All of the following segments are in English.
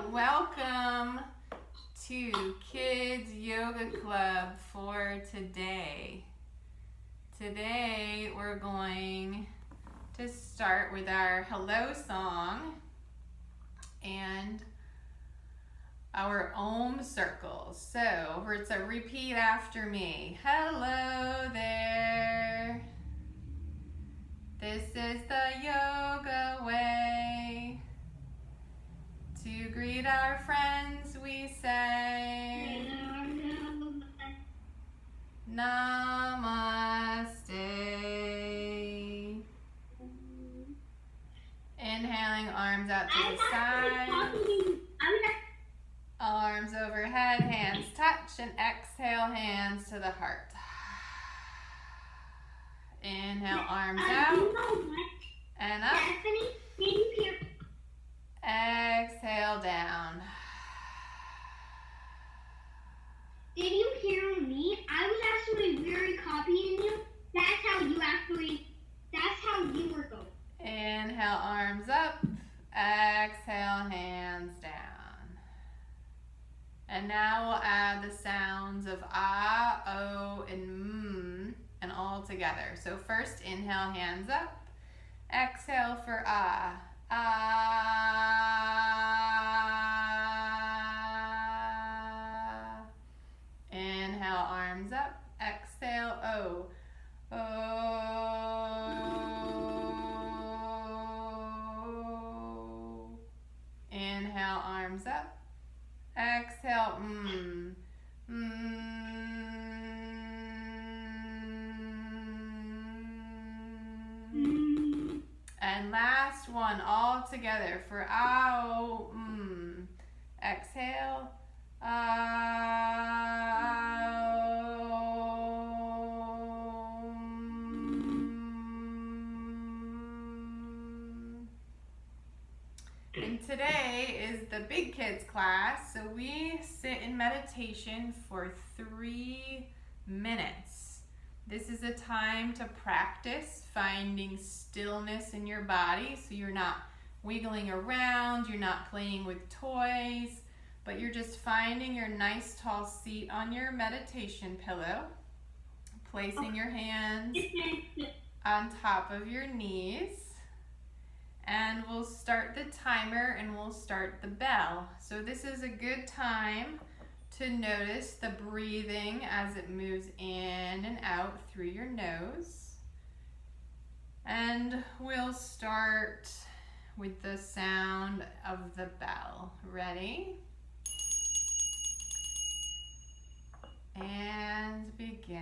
Welcome to Kids Yoga Club for today. Today we're going to start with our hello song and our Om circles. So it's a repeat after me. Hello there. This is the yoga way. To greet our friends we say Namaste. Inhaling, arms out to the side. Arms overhead, hands touch, and exhale, hands to the heart. Inhale, arms out and up. Exhale down. Did you hear me? I was actually very copying you. That's how you were going. Inhale, arms up. Exhale, hands down. And now we'll add the sounds of ah, oh, and and all together. So first, inhale, hands up. Exhale for ah. Ah. Inhale, arms up. Exhale, oh. Oh. Inhale, arms up. Exhale, And last one, all together for ow, Exhale, And today is the big kids class, so we sit in meditation for 3 minutes. This is a time to practice finding stillness in your body, so you're not wiggling around, you're not playing with toys, but you're just finding your nice tall seat on your meditation pillow, placing your hands on top of your knees, and we'll start the timer and we'll start the bell. So this is a good time to notice the breathing as it moves in and out through your nose. And we'll start with the sound of the bell. Ready? And begin.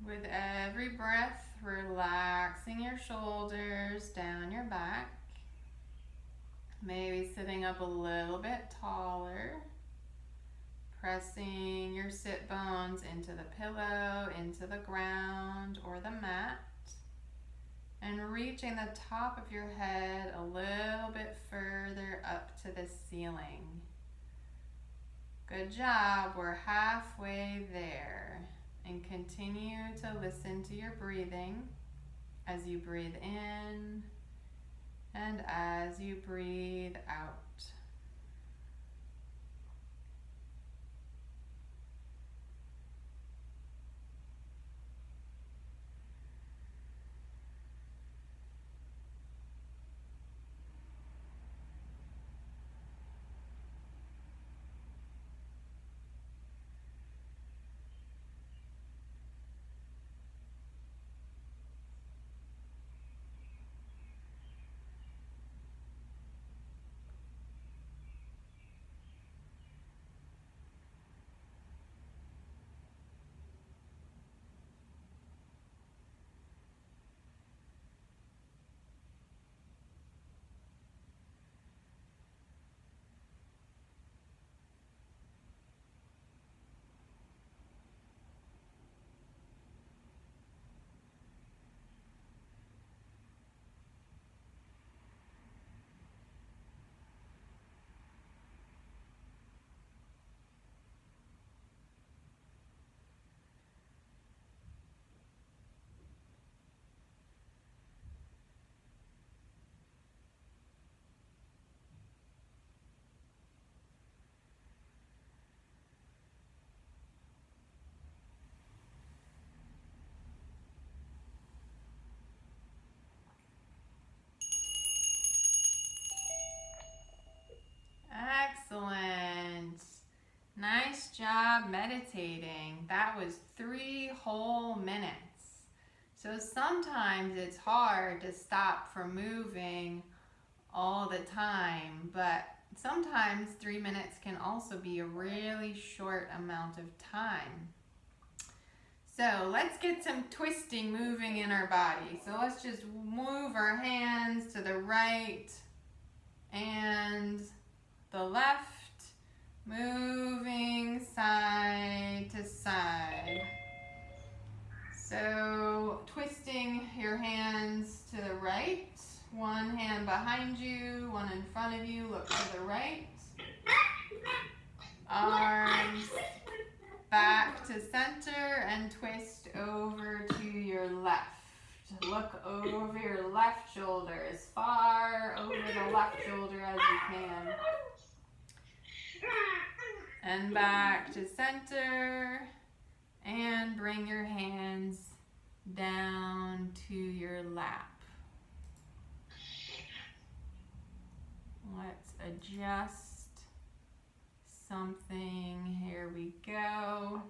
With every breath, relaxing your shoulders down your back. Maybe sitting up a little bit taller. Pressing your sit bones into the pillow, into the ground or the mat. And reaching the top of your head a little bit further up to the ceiling. Good job, we're halfway there. And continue to listen to your breathing as you breathe in and as you breathe out. meditating. That was 3 whole minutes. So sometimes it's hard to stop from moving all the time, but sometimes 3 minutes can also be a really short amount of time. So let's get some twisting moving in our body. So let's just move our hands to the right and the left, moving side to side. So twisting your hands to the right, one hand behind you, one in front of you, look to the right. Arms back to center and twist over to your left. Look over your left shoulder, as far over the left shoulder as you can. And back to center. And bring your hands down to your lap. Let's adjust something. Here we go.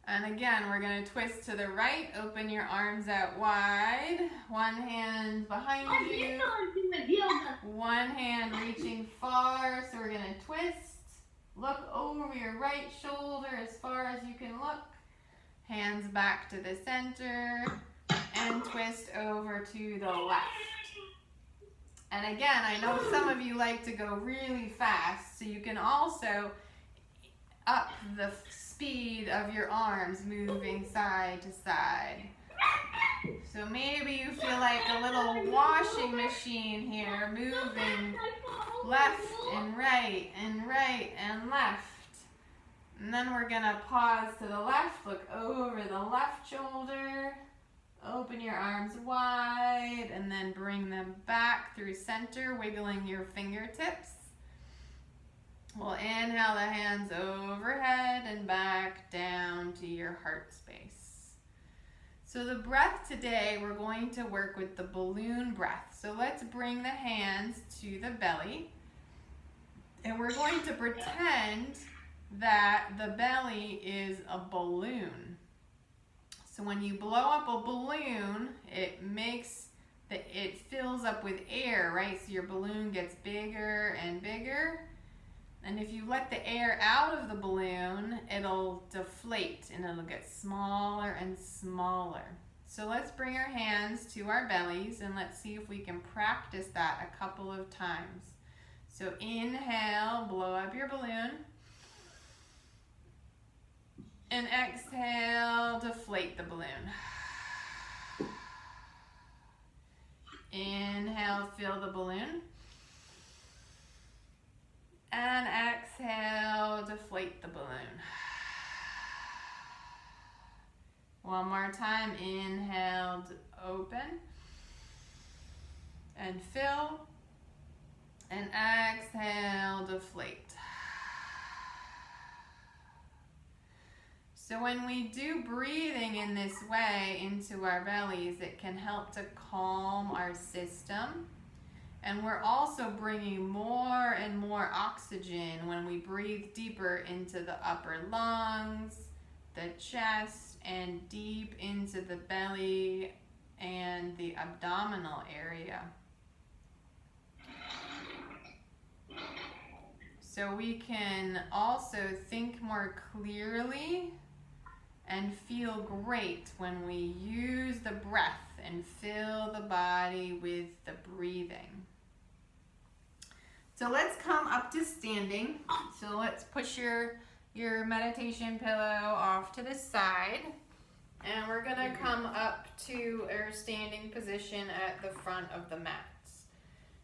And again, we're going to twist to the right. Open your arms out wide. One hand behind you. One hand reaching far. So we're going to twist. Look over your right shoulder as far as you can look. Hands back to the center. And twist over to the left. And again, I know some of you like to go really fast. So you can also up the speed of your arms moving side to side. So maybe you feel like a little washing machine here, moving left and right and left. And then we're gonna pause to the left, look over the left shoulder, open your arms wide, and then bring them back through center, wiggling your fingertips. We'll inhale the hands overhead and back down to your heart space. So the breath today, we're going to work with the balloon breath. So let's bring the hands to the belly. And we're going to pretend that the belly is a balloon. So when you blow up a balloon, it fills up with air, right? So your balloon gets bigger and bigger. And if you let the air out of the balloon, it'll deflate and it'll get smaller and smaller. So let's bring our hands to our bellies and let's see if we can practice that a couple of times. So inhale, blow up your balloon. And exhale, deflate the balloon. Inhale, fill the balloon. And exhale, deflate the balloon. One more time, inhale, open. And fill. And exhale, deflate. So when we do breathing in this way into our bellies, it can help to calm our system. And we're also bringing more and more oxygen when we breathe deeper into the upper lungs, the chest, and deep into the belly and the abdominal area. So we can also think more clearly and feel great when we use the breath and fill the body with the breathing. So let's come up to standing. So let's push your meditation pillow off to the side. And we're gonna come up to our standing position at the front of the mats.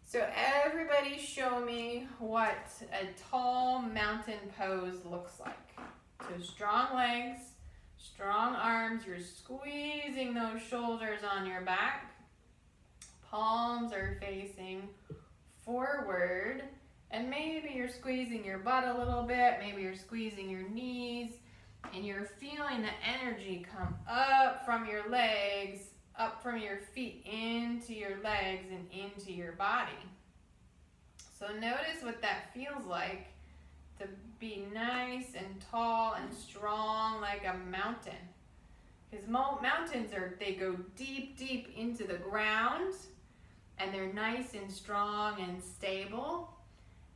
So everybody show me what a tall mountain pose looks like. So strong legs, strong arms, you're squeezing those shoulders on your back. Palms are facing forward, and maybe you're squeezing your butt a little bit, maybe you're squeezing your knees, and you're feeling the energy come up from your legs, up from your feet into your legs and into your body. So notice what that feels like to be nice and tall and strong like a mountain. Because mountains they go deep, deep into the ground, and they're nice and strong and stable.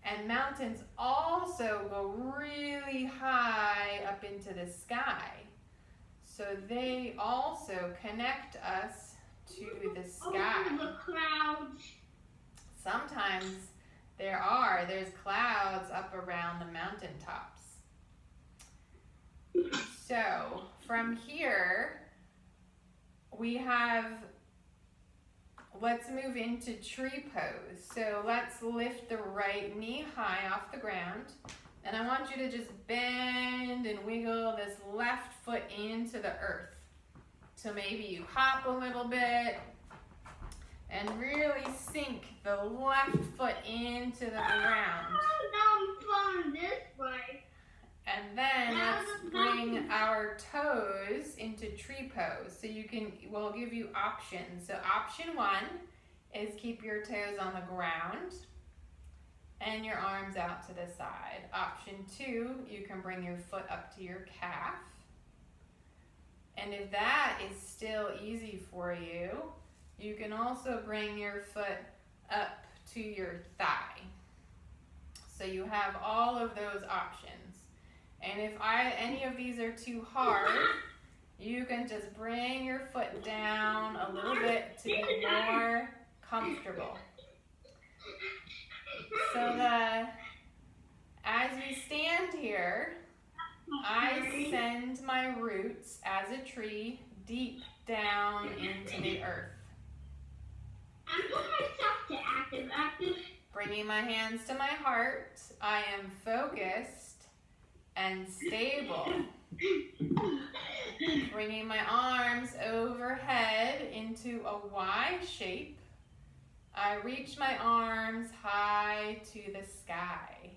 And mountains also go really high up into the sky. So they also connect us to the sky. Over the clouds. Sometimes there's clouds up around the mountaintops. So from here, let's move into tree pose. So let's lift the right knee high off the ground. And I want you to just bend and wiggle this left foot into the earth. So maybe you hop a little bit and really sink the left foot into the ground. Now I'm falling this way. And then let's bring our toes into tree pose. So we'll give you options. So option 1 is keep your toes on the ground and your arms out to the side. Option 2, you can bring your foot up to your calf. And if that is still easy for you, you can also bring your foot up to your thigh. So you have all of those options. And if any of these are too hard, you can just bring your foot down a little bit to be more comfortable. So as we stand here, I send my roots as a tree deep down into the earth. I'm putting myself to active. Bringing my hands to my heart, I am focused and stable. Bringing my arms overhead into a Y shape, I reach my arms high to the sky.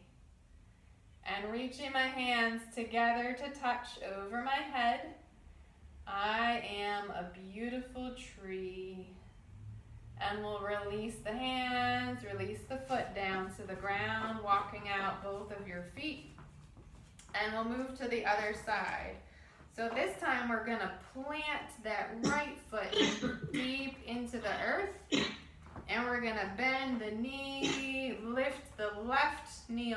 And reaching my hands together to touch over my head, I am a beautiful tree. And we'll release the hands, release the foot down to the ground, walking out both of your feet. And we'll move to the other side. So this time we're gonna plant that right foot deep into the earth. And we're gonna bend the knee, lift the left knee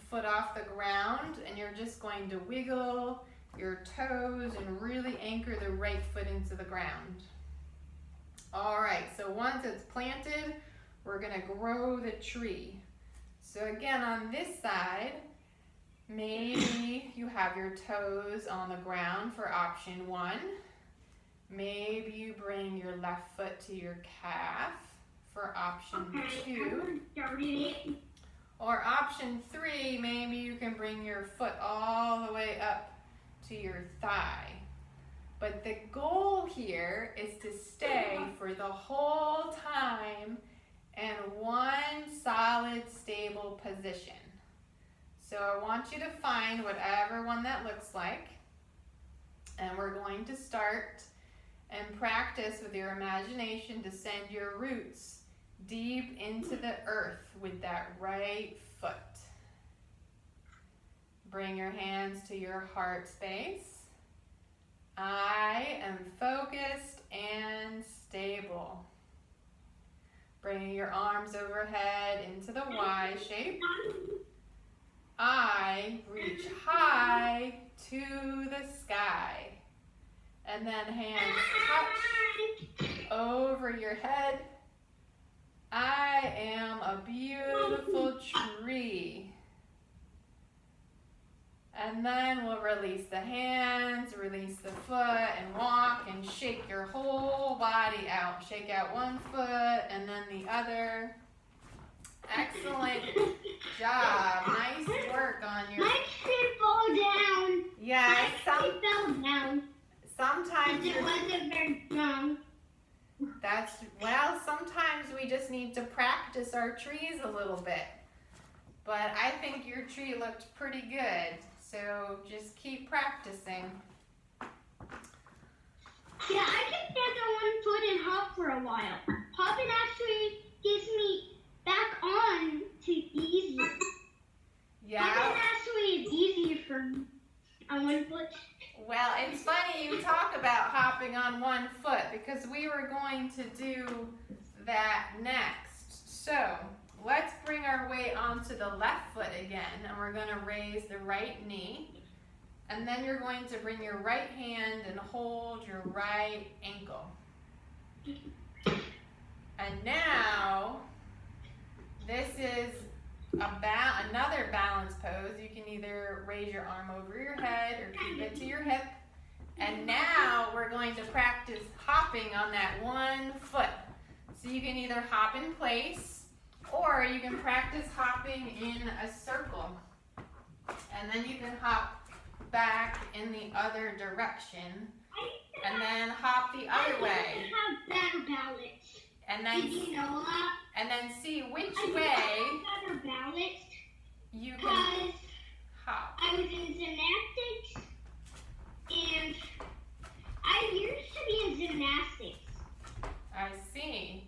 foot off the ground, and you're just going to wiggle your toes and really anchor the right foot into the ground. All right, so once it's planted, we're gonna grow the tree. So again, on this side, maybe you have your toes on the ground for option 1. Maybe you bring your left foot to your calf for option 2. Or option 3, maybe you can bring your foot all the way up to your thigh. But the goal here is to stay for the whole time in one solid, stable position. So I want you to find whatever one that looks like. And we're going to start and practice with your imagination to send your roots deep into the earth with that right foot. Bring your hands to your heart space. I am focused and stable. Bringing your arms overhead into the Y shape. I reach high to the sky. And then hands touch over your head. I am a beautiful tree. And then we'll release the hands, release the foot, and walk and shake your whole body out. Shake out one foot and then the other. Excellent job. Nice work on your... My tree fell down. Yeah, My tree fell down. Sometimes It wasn't very strong. Sometimes we just need to practice our trees a little bit. But I think your tree looked pretty good. So just keep practicing. Yeah, I can stand on one foot and hop for a while. Hopping actually gets me back on to easy. Yeah. But then actually it's easier for me on one foot. Well, it's funny you talk about hopping on one foot because we were going to do that next. So let's bring our weight onto the left foot again, and we're going to raise the right knee. And then you're going to bring your right hand and hold your right ankle. And now, this is another balance pose. You can either raise your arm over your head or keep it to your hip. And now we're going to practice hopping on that one foot. So you can either hop in place or you can practice hopping in a circle. And then you can hop back in the other direction. And then hop the other way. I have better balance. And then, Did you know that? and then see which I way have better balance you can because hop. I was in gymnastics and I used to be in gymnastics. I see.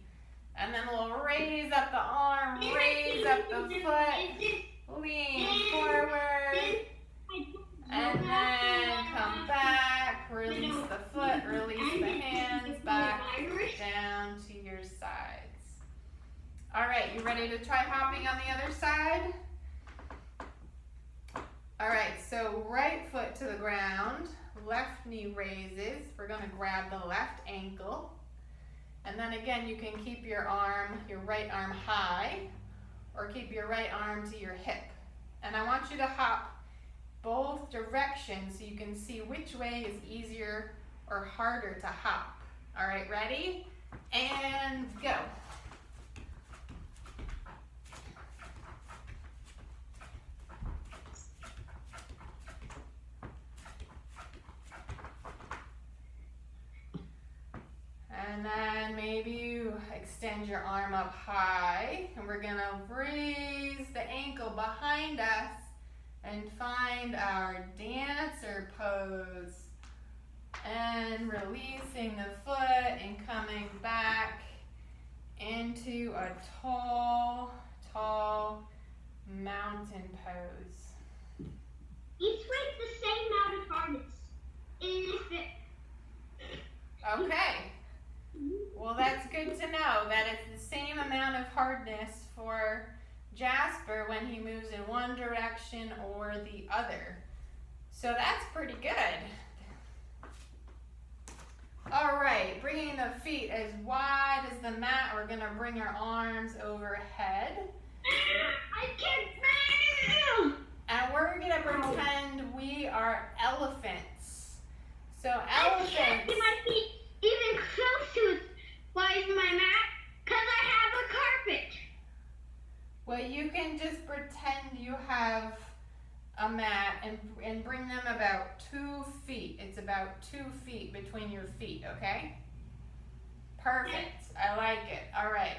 And then we'll raise up the arm, raise up the foot, lean forward, and then come back, release the foot, release the hands back down to your sides. All right, you ready to try hopping on the other side? All right, so right foot to the ground, left knee raises. We're gonna grab the left ankle. And then again, you can keep your right arm high, or keep your right arm to your hip. And I want you to hop both directions so you can see which way is easier or harder to hop. All right, ready? And go. And then maybe you extend your arm up high, and we're gonna raise the ankle behind us and find our dancer pose. And releasing the foot and coming back into a tall, tall mountain pose. Each weight the same amount of hardness. Okay. Well, that's good to know that it's the same amount of hardness for Jasper when he moves in one direction or the other. So that's pretty good. All right, bringing the feet as wide as the mat. We're gonna bring our arms overhead. I can't. And we're gonna pretend we are elephants. So I can't elephants. get my feet even close to my mat because I have a carpet. Well, you can just pretend you have a mat and bring them about 2 feet. It's about 2 feet between your feet, okay? Perfect. I like it. All right.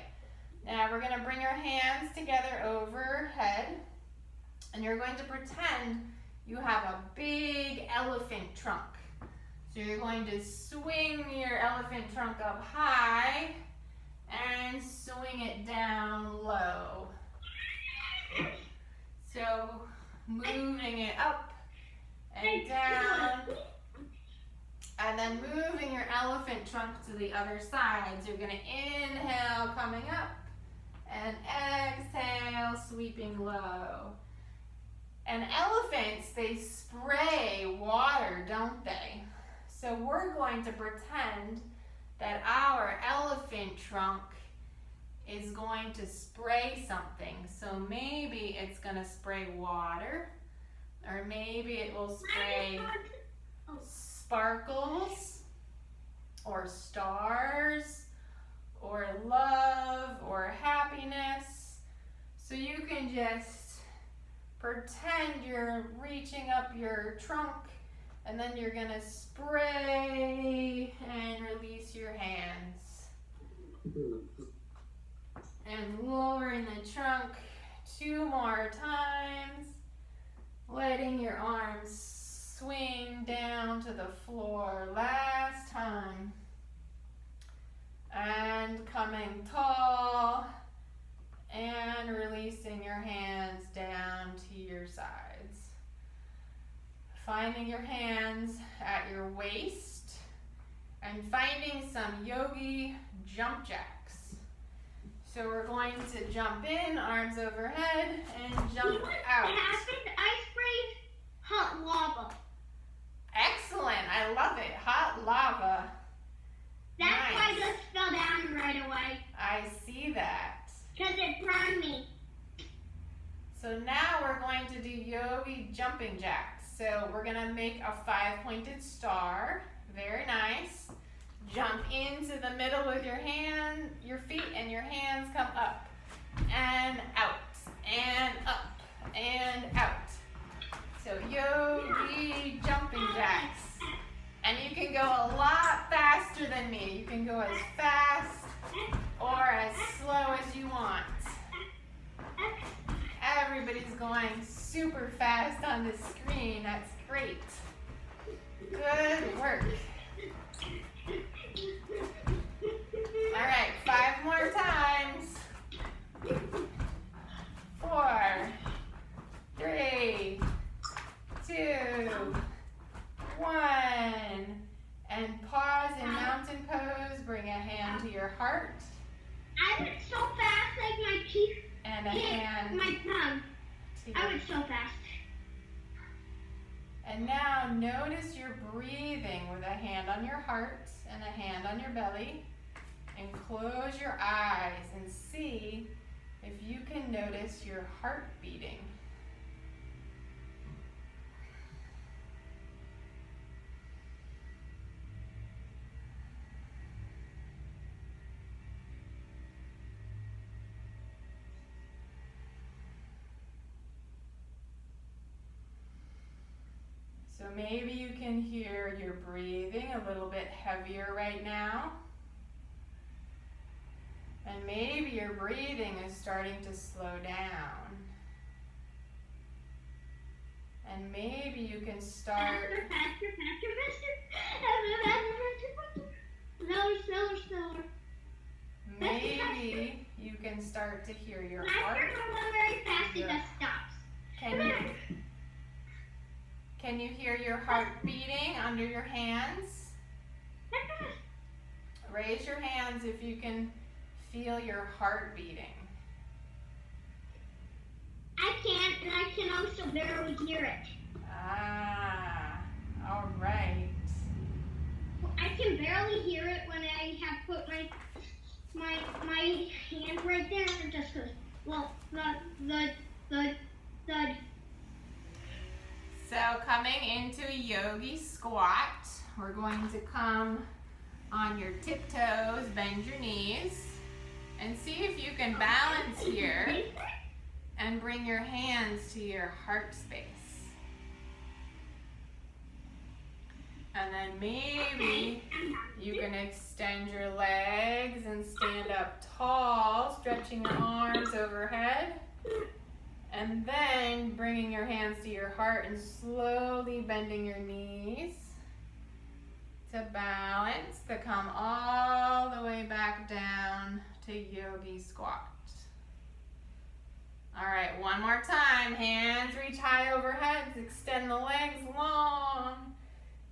Now we're going to bring our hands together overhead, and you're going to pretend you have a big elephant trunk. So you're going to swing your elephant trunk up high and swing it down low. So moving it up and down, and then moving your elephant trunk to the other side. So you're going to inhale, coming up, and exhale, sweeping low. And elephants, they spray water, don't they? So we're going to pretend that our elephant trunk is going to spray something. So maybe it's going to spray water, or maybe it will spray sparkles, or stars, or love, or happiness. So you can just pretend you're reaching up your trunk, and then you're going to spray and release your hands. And lowering the trunk 2 more times, letting your arms swing down to the floor. Last time. And coming tall And releasing your hands down to your sides. Finding your hands at your waist and finding some yogi jump jacks. So we're going to jump in, arms overhead, and jump out. What happened? I sprayed hot lava. Excellent, I love it. Hot lava. That's why I Nice. just fell down right away. I see that. Because it burned me. So now we're going to do yogi jumping jacks. So we're gonna make a 5-pointed star. Very nice. Jump into the middle with your feet, and your hands come up and out and up and out. So yogi jumping jacks. And you can go a lot faster than me. You can go as fast or as slow as you want. Everybody's going super fast on the screen. That's great. Good work. All right, 5 more times. 4, 3, 2, 1. And pause in mountain pose. Bring a hand to your heart I went so fast, like my teeth and a hit hand my tongue. to I your. went so fast. And now notice your breathing with a hand on your heart and a hand on your belly. And close your eyes and see if you can notice your heart beating. So maybe you can hear your breathing a little bit heavier right now. And maybe your breathing is starting to slow down. And maybe you can start, Faster, faster, faster, faster. Slower, slower, slower. maybe you can start to hear your When I heart. start going very fast, it Yeah. just stops. Can you hear your heart beating under your hands? Raise your hands if you can feel your heart beating. I can't, and I can also barely hear it. Ah, all right. I can barely hear it when I have put my hand right there, and it just goes, well, thud. So coming into a yogi squat, we're going to come on your tiptoes, bend your knees, and see if you can balance here and bring your hands to your heart space. And then maybe you can extend your legs and stand up tall, stretching your arms overhead. And then bringing your hands to your heart and slowly bending your knees to balance, to come all the way back down to yogi squat. All right, one more time. Hands reach high overhead, extend the legs long,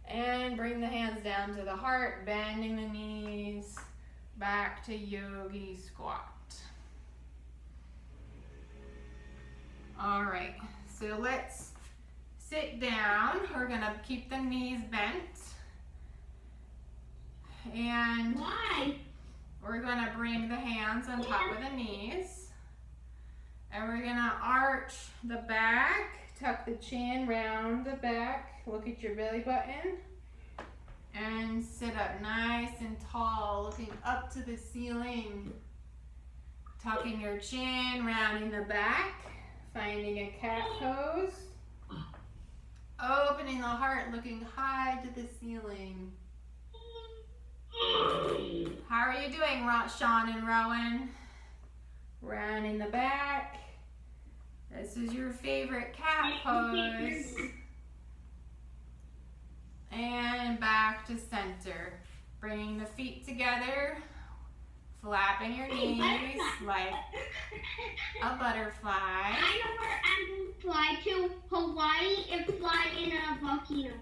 and bring the hands down to the heart, bending the knees back to yogi squat. All right, so let's sit down. We're gonna keep the knees bent. And Why? we're gonna bring the hands on top of the knees. And we're gonna arch the back, tuck the chin, round the back, look at your belly button. And sit up nice and tall, looking up to the ceiling. Tucking your chin, rounding the back. Finding a cat pose. Opening the heart, looking high to the ceiling. How are you doing, Sean and Rowan? Rounding the back. This is your favorite cat pose. And back to center. Bringing the feet together. flapping your knees like a butterfly. I know where I'm going to fly to Hawaii and fly in a volcano.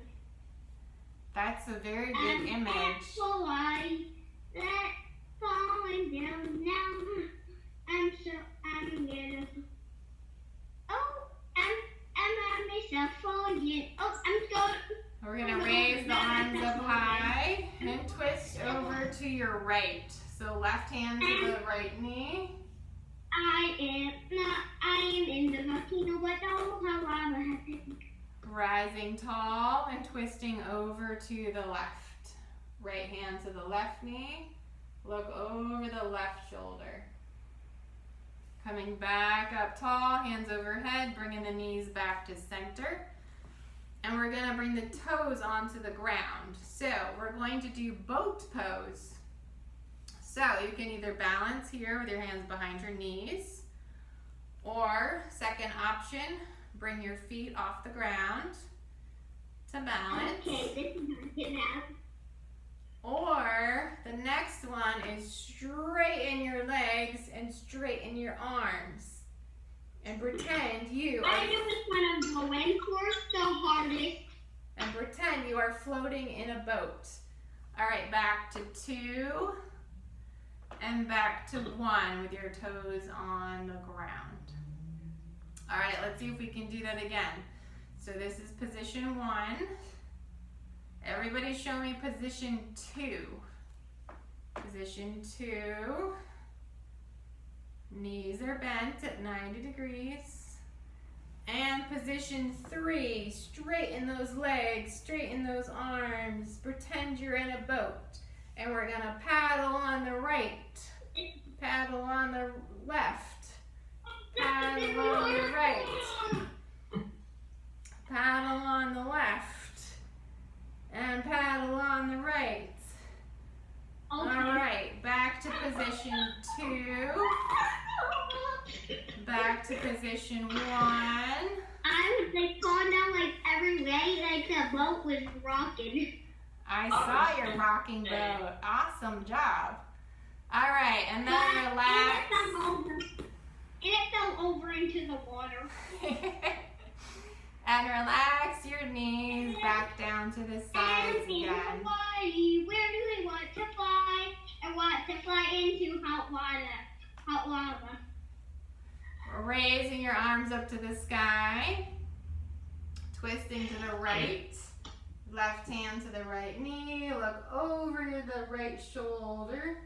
That's a very good image. Hawaii, that's falling down now. I'm gonna. Oh, I'm myself falling. Oh, I'm going. We're gonna raise the arms up high and twist over to your right. So left hand to the right knee. I am in the volcano, but oh, how lava has hit me. Rising tall and twisting over to the left. Right hand to the left knee. Look over the left shoulder. Coming back up tall, hands overhead, bringing the knees back to center. And we're gonna bring the toes onto the ground. So we're going to do boat pose. So you can either balance here with your hands behind your knees, or second option, bring your feet off the ground to balance. Okay, this is not gonna happen. Or the next one is straighten your legs and straighten your arms. And pretend you I know which one I'm going for the hardest. And pretend you are floating in a boat. All right, back to 2 and back to 1 with your toes on the ground. All right, let's see if we can do that again. So this is position 1. Everybody show me position 2. Position 2. Knees are bent at 90 degrees. And position 3, straighten those legs, straighten those arms, pretend you're in a boat. And we're gonna paddle on the right, paddle on the left, paddle on the right, paddle on the left, and paddle on the right. Okay. All right, back to position 2. Back to position 1. I was like falling down like every way, like the boat was rocking. I saw your rocking boat. Awesome job. All right, and then relax. And it fell over into the water. And relax your knees back down to the sides And in again. Hawaii, where do they want to fly? I want to fly into hot water. Hot lava. Raising your arms up to the sky. Twisting to the right. Left hand to the right knee. Look over to the right shoulder.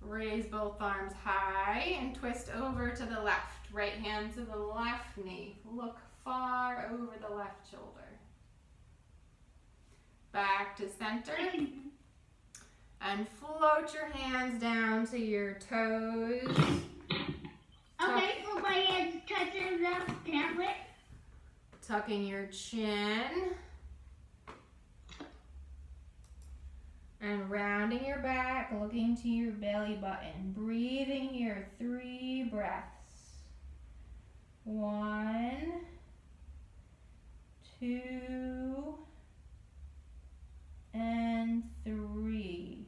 Raise both arms high and twist over to the left. Right hand to the left knee. Look far over the left shoulder. Back to center. And float your hands down to your toes. Okay, so my hands touching the tablet. Tucking your chin. And rounding your back, looking to your belly button. Breathing here, 3 breaths. 1, 2, and 3.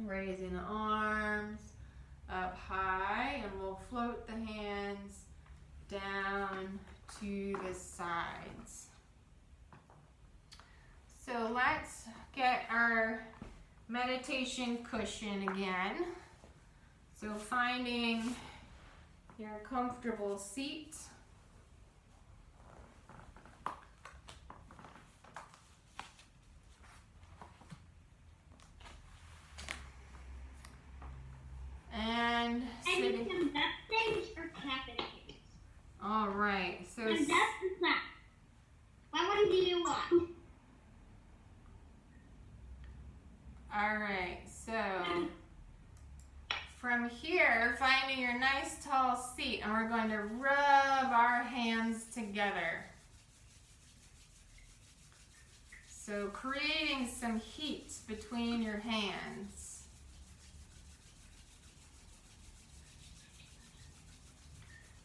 Raising the arms up high, and we'll float the hands down to the sides. So let's get our meditation cushion again. So finding your comfortable seat. And sitting. And some duck things or clapping things. All right. So Some duck and clap. What one do you want? all right. So from here, finding your nice tall seat, and we're going to rub our hands together. So creating some heat between your hands.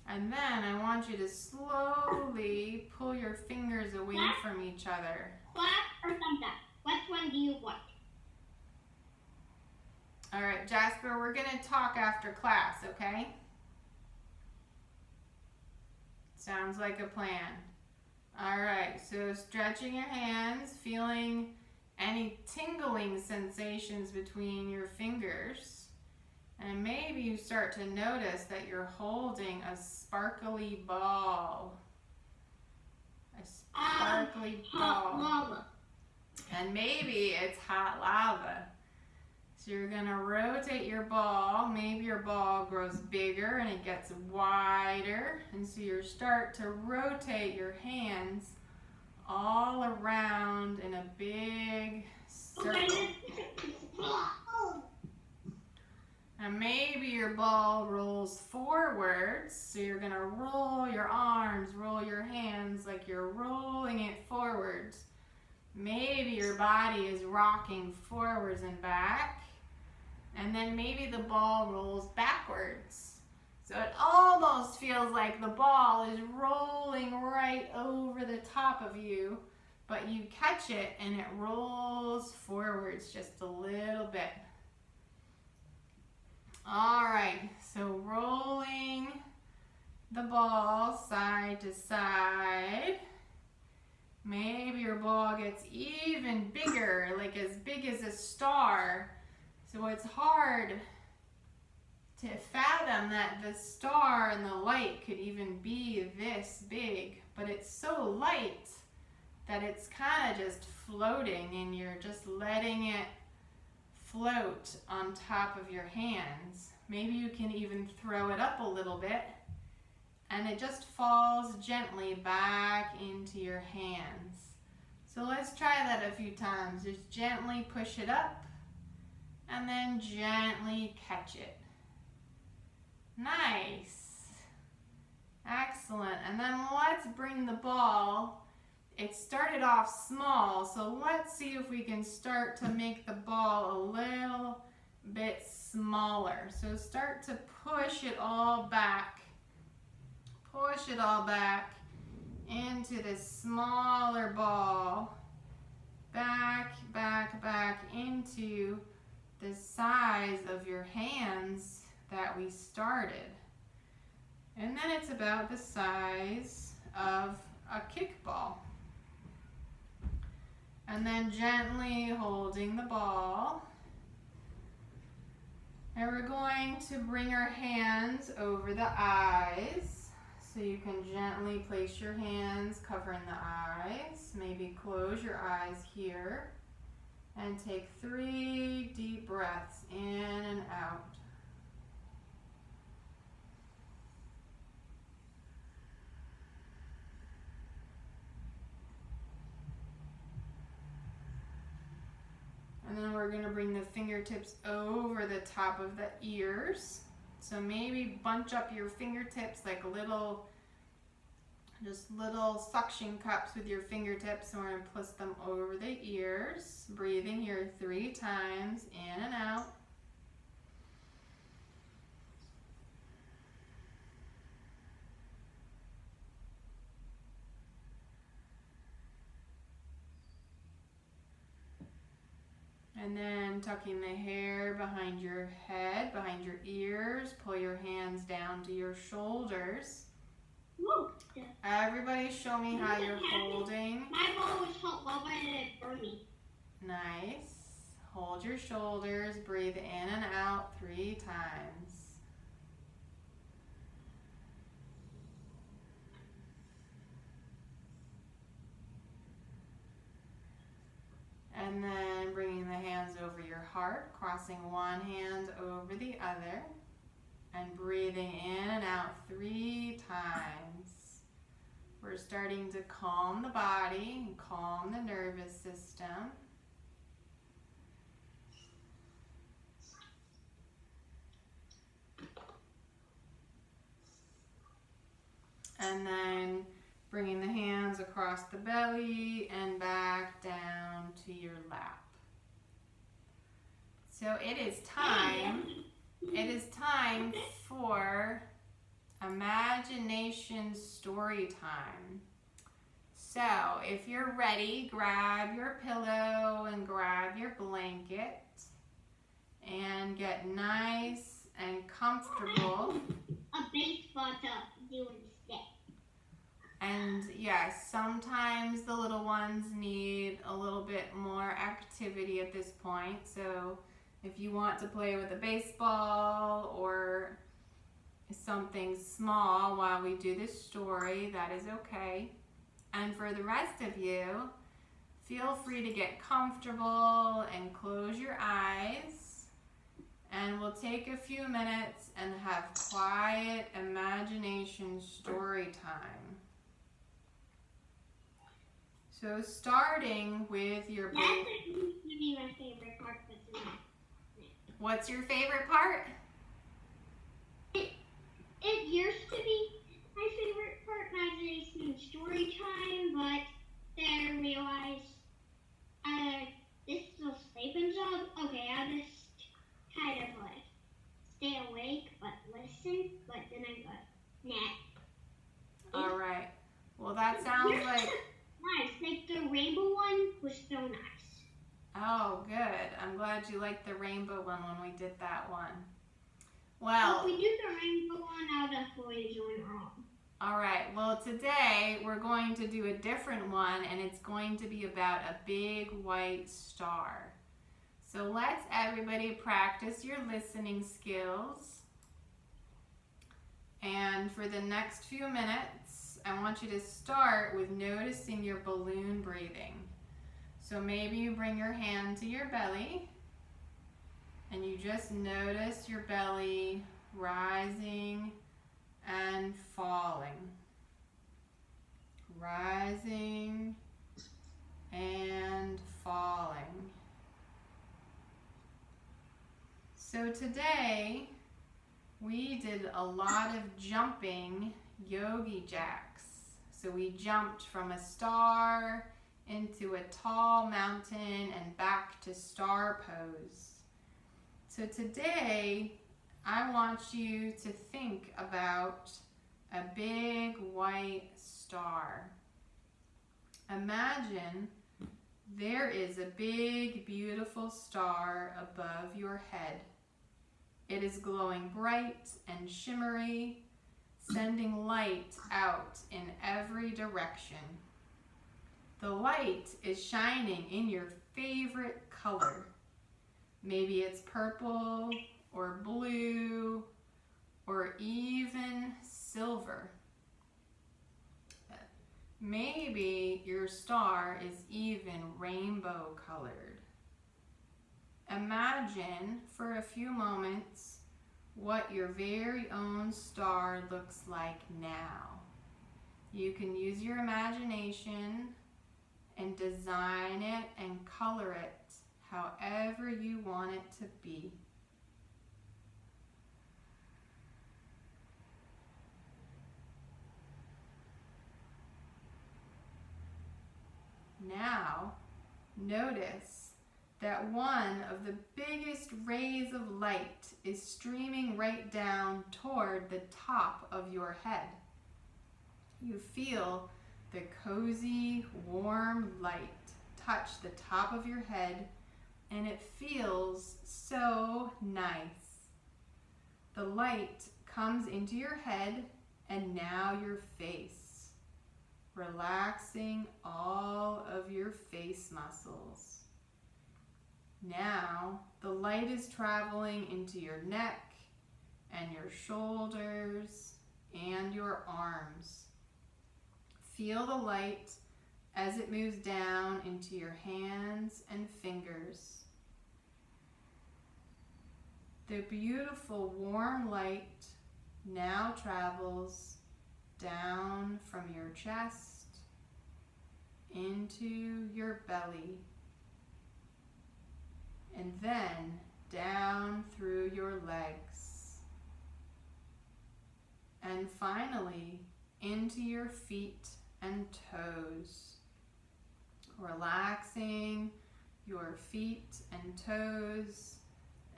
And then I want you to slowly pull your fingers away from each other. Clap or some duck? Which one do you want? All right, Jasper, we're going to talk after class, okay? Sounds like a plan. All right, so stretching your hands, feeling any tingling sensations between your fingers. And maybe you start to notice that you're holding a sparkly ball. A sparkly ball. Hot lava. And maybe it's hot lava. So you're gonna rotate your ball. Maybe your ball grows bigger and it gets wider. And so you start to rotate your hands all around in a big circle. And maybe your ball rolls forwards. So you're gonna roll your arms, roll your hands like you're rolling it forwards. Maybe your body is rocking forwards and back. And then maybe the ball rolls backwards. So it almost feels like the ball is rolling right over the top of you, but you catch it and it rolls forwards just a little bit. All right, so rolling the ball side to side. Maybe your ball gets even bigger, like as big as a star. So it's hard to fathom that the star and the light could even be this big, but it's so light that it's kind of just floating and you're just letting it float on top of your hands. Maybe you can even throw it up a little bit and it just falls gently back into your hands. So let's try that a few times. Just gently push it up and then gently catch it. Nice. Excellent. And then let's bring the ball. It started off small, so let's see if we can start to make the ball a little bit smaller. So start to push it all back. Push it all back into this smaller ball. Back, back, back into the size of your hands that we started. And then it's about the size of a kickball. And then gently holding the ball. And we're going to bring our hands over the eyes. So you can gently place your hands covering the eyes. Maybe close your eyes here. And take 3 deep breaths in and out. And then we're going to bring the fingertips over the top of the ears. So maybe bunch up your fingertips like just little suction cups with your fingertips. And we're going to place them over the ears. Breathing here 3 times, in and out. And then tucking the hair behind your head, behind your ears. Pull your hands down to your shoulders. Whoa. Everybody show me how you're holding. My ball was hot lava and it burned me. Nice. Hold your shoulders. Breathe in and out 3 times. And then bringing the hands over your heart, crossing one hand over the other, and breathing in and out 3 times. We're starting to calm the body and calm the nervous system. And then bringing the hands across the belly and back down to your lap. So it is time for imagination story time. So if you're ready, grab your pillow and grab your blanket. and get nice and comfortable. A baseball to do instead. And yes, sometimes the little ones need a little bit more activity at this point. So if you want to play with a baseball or something small while we do this story, that is okay. And for the rest of you, feel free to get comfortable and close your eyes. And we'll take a few minutes and have quiet imagination story time. So starting with your... That's used to be my favorite part, but it's not. What's your favorite part? It used to be my favorite part, imagination story time, but then I realized this is a sleeping job. Okay, I'll just kind of like stay awake but listen, but then I go, nah. All right. Well, that sounds like... Nice. Like the rainbow one was so nice. Oh, good. I'm glad you liked the rainbow one when we did that one. Well, If we do the rainbow one, I'll definitely join on. all right. Well, today we're going to do a different one, and it's going to be about a big white star. So let's everybody practice your listening skills. And for the next few minutes, I want you to start with noticing your balloon breathing. So maybe you bring your hand to your belly and you just notice your belly rising and falling. Rising and falling. So today we did a lot of jumping yogi jacks. So we jumped from a star into a tall mountain and back to star pose. So today I want you to think about a big white star. Imagine there is a big, beautiful star above your head. It is glowing bright and shimmery, sending light out in every direction. The light is shining in your favorite color. Maybe it's purple or blue or even silver. Maybe your star is even rainbow colored. Imagine for a few moments what your very own star looks like now. You can use your imagination and design it and color it however you want it to be. Now, notice that one of the biggest rays of light is streaming right down toward the top of your head. You feel the cozy, warm light touch the top of your head, and it feels so nice. The light comes into your head and now your face, relaxing all of your face muscles. Now the light is traveling into your neck and your shoulders and your arms. Feel the light as it moves down into your hands and fingers. The beautiful warm light now travels down from your chest into your belly, and then down through your legs, and finally into your feet and toes, relaxing your feet and toes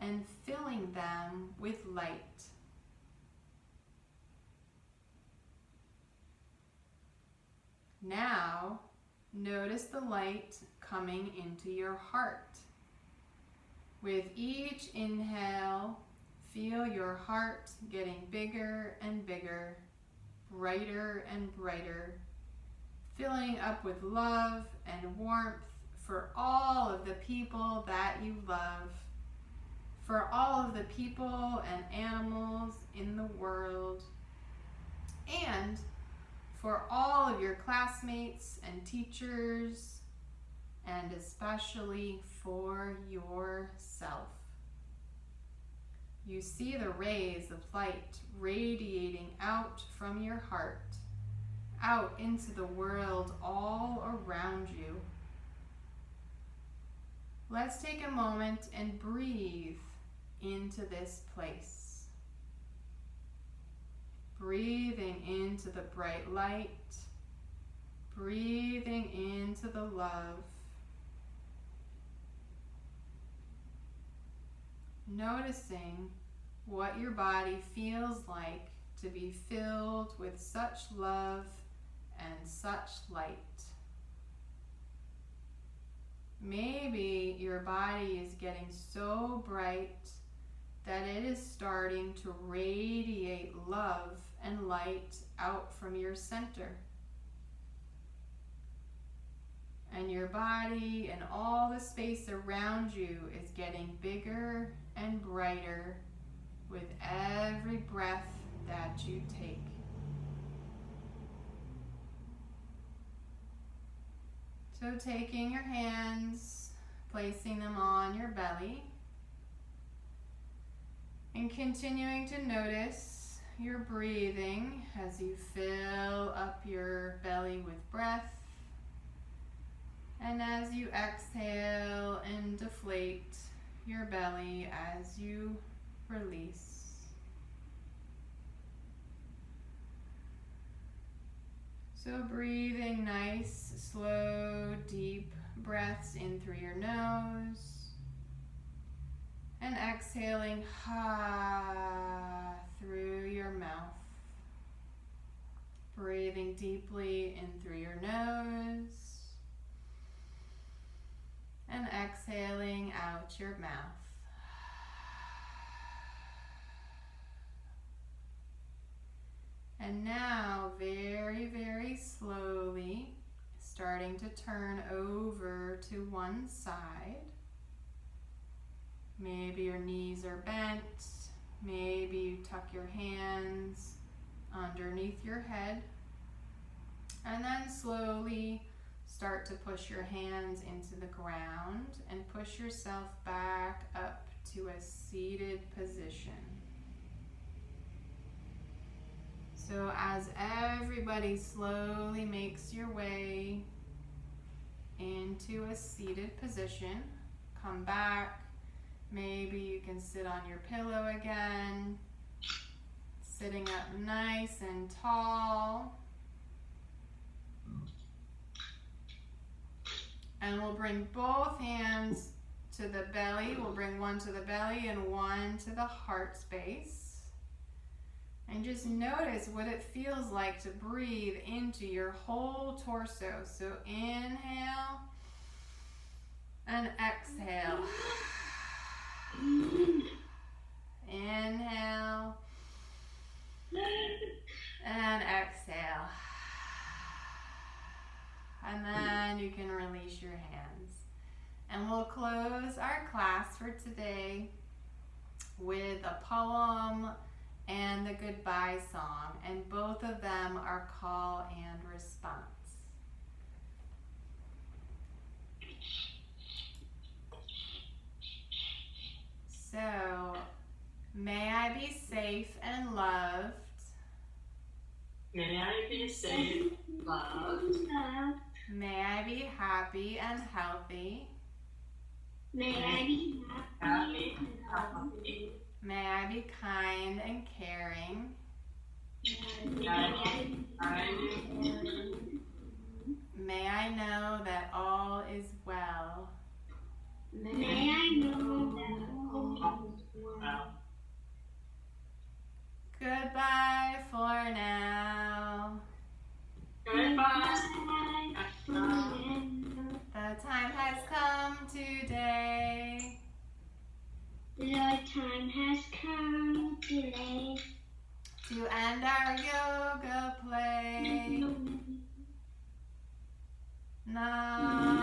and filling them with light. Now, notice the light coming into your heart. With each inhale, feel your heart getting bigger and bigger, brighter and brighter, filling up with love and warmth for all of the people that you love, for all of the people and animals in the world, and for all of your classmates and teachers, and especially for yourself. You see the rays of light radiating out from your heart, out into the world all around you. Let's take a moment and breathe into this place. Breathing into the bright light, breathing into the love. Noticing what your body feels like to be filled with such love and such light. Maybe your body is getting so bright that it is starting to radiate love and light out from your center. And your body and all the space around you is getting bigger and brighter with every breath that you take. So taking your hands, placing them on your belly, and continuing to notice your breathing as you fill up your belly with breath, and as you exhale and deflate your belly as you release. So breathing nice, slow, deep breaths in through your nose, and exhaling through your mouth. Breathing deeply in through your nose, and exhaling out your mouth. And now, very, very slowly, starting to turn over to one side. Maybe your knees are bent. Maybe you tuck your hands underneath your head. And then slowly start to push your hands into the ground and push yourself back up to a seated position. So as everybody slowly makes your way into a seated position, come back. Maybe you can sit on your pillow again, sitting up nice and tall. And we'll bring both hands to the belly. We'll bring one to the belly and one to the heart space. And just notice what it feels like to breathe into your whole torso. So inhale and exhale. Inhale and exhale. And then you can release your hands. And we'll close our class for today with a poem and the goodbye song, and both of them are call and response. So, may I be safe and loved. May I be safe, loved. May I be happy and healthy. May I be happy and healthy. May I be kind and caring. May I know that all is well. May I know that all is well. Goodbye for now. Goodbye. The time has come today The time has come today. To end our yoga play. Namaste.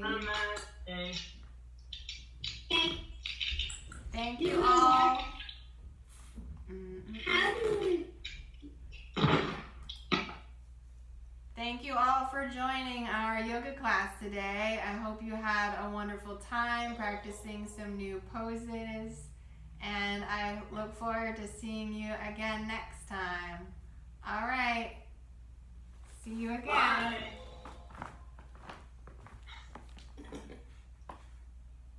Namaste. Okay. Thank you all. How do we? Thank you all for joining our yoga class today. I hope you had a wonderful time practicing some new poses, and I look forward to seeing you again next time. All right. See you again. Bye.